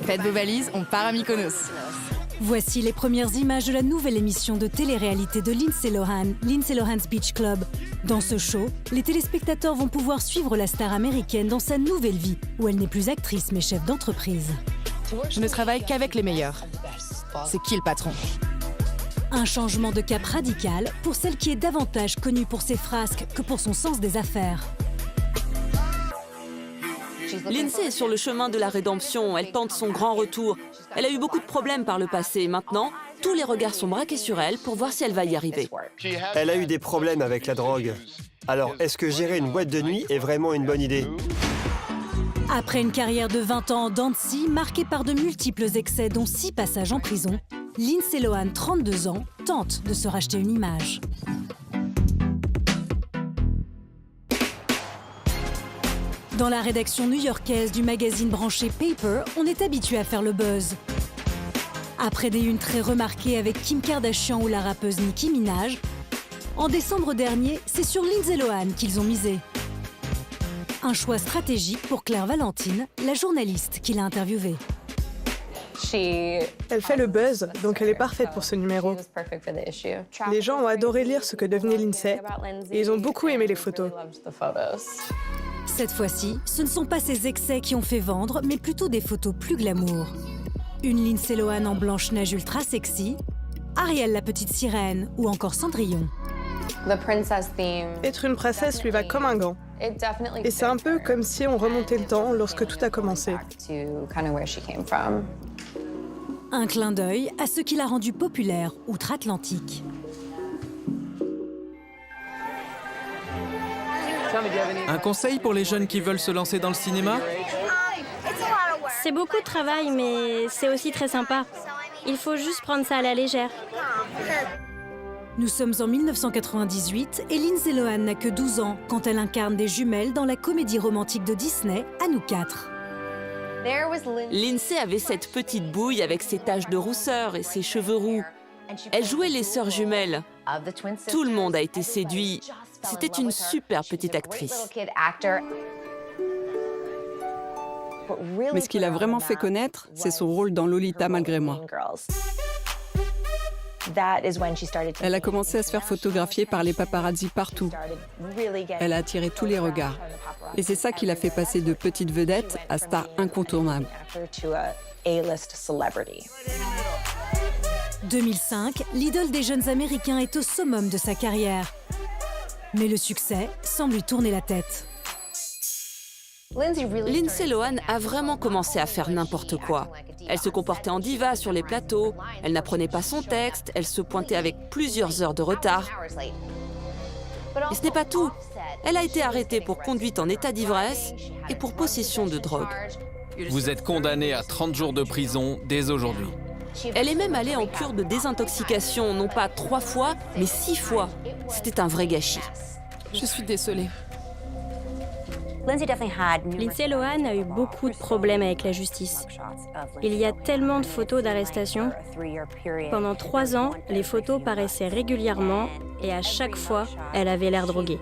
Faites vos valises, on part à Mykonos. Voici les premières images de la nouvelle émission de télé-réalité de Lindsay Lohan, Lindsay Lohan's Beach Club. Dans ce show, les téléspectateurs vont pouvoir suivre la star américaine dans sa nouvelle vie, où elle n'est plus actrice mais chef d'entreprise. Je ne travaille qu'avec les meilleurs. C'est qui le patron? Un changement de cap radical pour celle qui est davantage connue pour ses frasques que pour son sens des affaires. Lindsay est sur le chemin de la rédemption, elle tente son grand retour. Elle a eu beaucoup de problèmes par le passé. Maintenant, tous les regards sont braqués sur elle pour voir si elle va y arriver. Elle a eu des problèmes avec la drogue. Alors, est-ce que gérer une boîte de nuit est vraiment une bonne idée? Après une carrière de 20 ans en dents de scie, marquée par de multiples excès dont 6 passages en prison, Lindsay Lohan, 32 ans, tente de se racheter une image. Dans la rédaction new-yorkaise du magazine branché Paper, on est habitué à faire le buzz. Après des unes très remarquées avec Kim Kardashian ou la rappeuse Nicki Minaj, en décembre dernier, c'est sur Lindsay Lohan qu'ils ont misé. Un choix stratégique pour Claire Valentine, la journaliste qui l'a interviewée. Elle fait le buzz, donc elle est parfaite pour ce numéro. Les gens ont adoré lire ce que devenait Lindsay et ils ont beaucoup aimé les photos. Cette fois-ci, ce ne sont pas ses excès qui ont fait vendre, mais plutôt des photos plus glamour. Une Lindsay Lohan en blanche-neige ultra sexy, Ariel la petite sirène ou encore Cendrillon. Être une princesse lui va comme un gant. Et c'est un peu comme si on remontait le temps lorsque tout a commencé. Un clin d'œil à ce qui l'a rendue populaire outre-Atlantique. Un conseil pour les jeunes qui veulent se lancer dans le cinéma? C'est beaucoup de travail, mais c'est aussi très sympa. Il faut juste prendre ça à la légère. Nous sommes en 1998 et Lindsay Lohan n'a que 12 ans quand elle incarne des jumelles dans la comédie romantique de Disney, À nous quatre. Lindsay avait cette petite bouille avec ses taches de rousseur et ses cheveux roux. Elle jouait les sœurs jumelles. Tout le monde a été séduit. C'était une super petite actrice. Mais ce qui l'a vraiment fait connaître, c'est son rôle dans Lolita malgré moi. Elle a commencé à se faire photographier par les paparazzi partout. Elle a attiré tous les regards. Et c'est ça qui l'a fait passer de petite vedette à star incontournable. 2005, l'idole des jeunes Américains est au summum de sa carrière. Mais le succès semble lui tourner la tête. Lindsay Lohan a vraiment commencé à faire n'importe quoi. Elle se comportait en diva sur les plateaux, elle n'apprenait pas son texte, elle se pointait avec plusieurs heures de retard. Et ce n'est pas tout. Elle a été arrêtée pour conduite en état d'ivresse et pour possession de drogue. Vous êtes condamné à 30 jours de prison dès aujourd'hui. Elle est même allée en cure de désintoxication, non pas 3 fois, mais 6 fois. C'était un vrai gâchis. Je suis désolée. Lindsay Lohan a eu beaucoup de problèmes avec la justice. Il y a tellement de photos d'arrestation. Pendant 3 ans, les photos paraissaient régulièrement et à chaque fois, elle avait l'air droguée.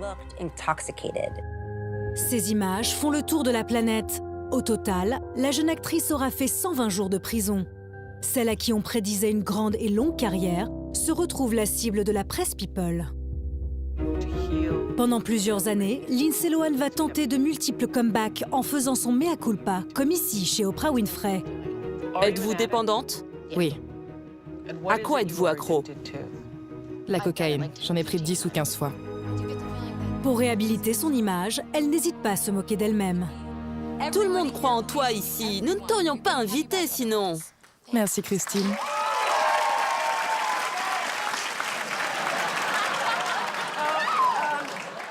Ces images font le tour de la planète. Au total, la jeune actrice aura fait 120 jours de prison. Celle à qui on prédisait une grande et longue carrière se retrouve la cible de la presse people. Pendant plusieurs années, Lindsay Lohan va tenter de multiples comebacks en faisant son mea culpa, comme ici chez Oprah Winfrey. Êtes-vous dépendante? Oui, À quoi êtes-vous accro? la cocaïne. J'en ai pris 10 ou 15 fois. Pour réhabiliter son image, elle n'hésite pas à se moquer d'elle-même. Tout le monde croit en toi ici. Nous ne t'aurions pas invité sinon. Merci Christine.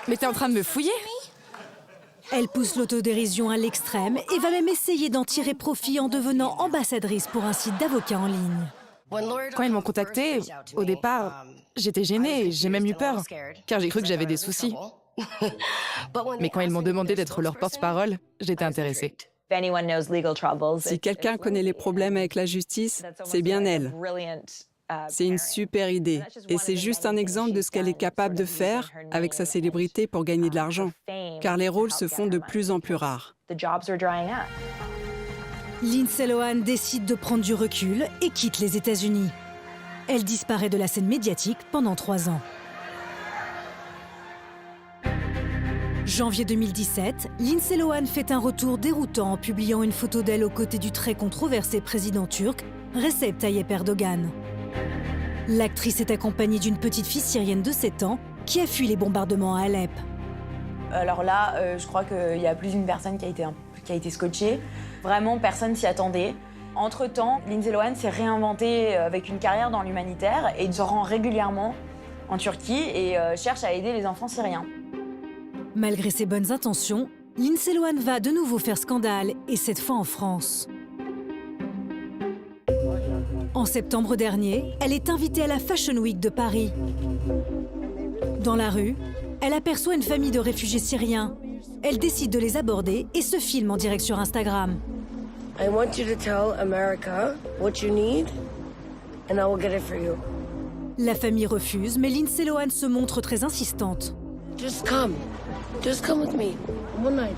Mais t'es en train de me fouiller? Elle pousse l'autodérision à l'extrême et va même essayer d'en tirer profit en devenant ambassadrice pour un site d'avocats en ligne. Quand ils m'ont contactée, au départ, j'étais gênée et j'ai même eu peur, car j'ai cru que j'avais des soucis. Mais quand ils m'ont demandé d'être leur porte-parole, j'étais intéressée. Si quelqu'un connaît les problèmes avec la justice, c'est bien elle. C'est une super idée. Et c'est juste un exemple de ce qu'elle est capable de faire avec sa célébrité pour gagner de l'argent. Car les rôles se font de plus en plus rares. Lindsay Lohan décide de prendre du recul et quitte les États-Unis. Elle disparaît de la scène médiatique pendant 3 ans. Janvier 2017, Lindsay Lohan fait un retour déroutant en publiant une photo d'elle aux côtés du très controversé président turc, Recep Tayyip Erdogan. L'actrice est accompagnée d'une petite fille syrienne de 7 ans qui a fui les bombardements à Alep. Alors là, je crois qu'il y a plus d'une personne qui a été scotchée. Vraiment, personne s'y attendait. Entre-temps, Lindsay Lohan s'est réinventée avec une carrière dans l'humanitaire et se rend régulièrement en Turquie et cherche à aider les enfants syriens. Malgré ses bonnes intentions, Lindsay Lohan va de nouveau faire scandale, et cette fois en France. En septembre dernier, elle est invitée à la Fashion Week de Paris. Dans la rue, elle aperçoit une famille de réfugiés syriens. Elle décide de les aborder et se filme en direct sur Instagram. I want you to tell America what you need, and I will get it for you. La famille refuse, mais Lindsay Lohan se montre très insistante. Just come with me. One night.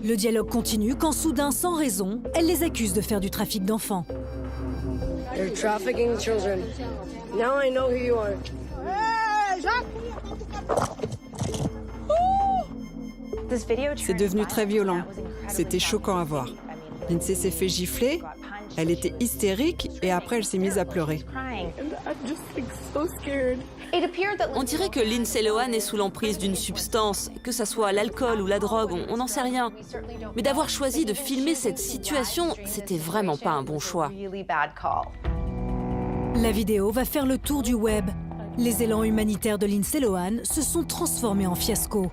Le dialogue continue quand soudain, sans raison, elle les accuse de faire du trafic d'enfants. You're trafficking children. Now I know who you are. C'est devenu très violent. C'était choquant à voir. Lindsay s'est fait gifler, elle était hystérique et après elle s'est mise à pleurer. On dirait que Lindsay Lohan est sous l'emprise d'une substance, que ça soit l'alcool ou la drogue, on n'en sait rien. Mais d'avoir choisi de filmer cette situation, c'était vraiment pas un bon choix. La vidéo va faire le tour du web. Les élans humanitaires de Lindsay Lohan se sont transformés en fiasco.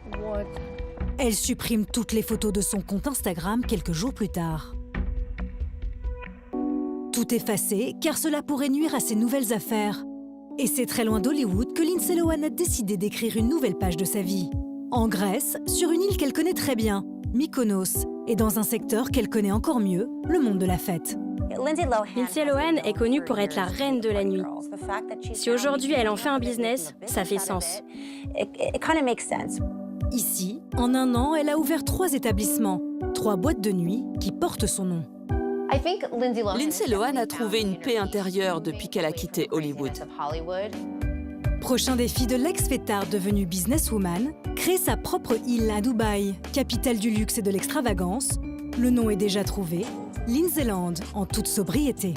Elle supprime toutes les photos de son compte Instagram quelques jours plus tard. Tout effacé, car cela pourrait nuire à ses nouvelles affaires. Et c'est très loin d'Hollywood que Lindsay Lohan a décidé d'écrire une nouvelle page de sa vie. En Grèce, sur une île qu'elle connaît très bien, Mykonos, et dans un secteur qu'elle connaît encore mieux, le monde de la fête. Lindsay Lohan est connue pour être la reine de la nuit. Si aujourd'hui elle en fait un business, ça fait sens. Ici, en un an, elle a ouvert 3 établissements, 3 boîtes de nuit qui portent son nom. Lindsay Lohan a trouvé une paix intérieure depuis qu'elle a quitté Hollywood. Prochain défi de l'ex-fêtarde devenue businesswoman, créer sa propre île à Dubaï, capitale du luxe et de l'extravagance. Le nom est déjà trouvé, Lindsayland, en toute sobriété.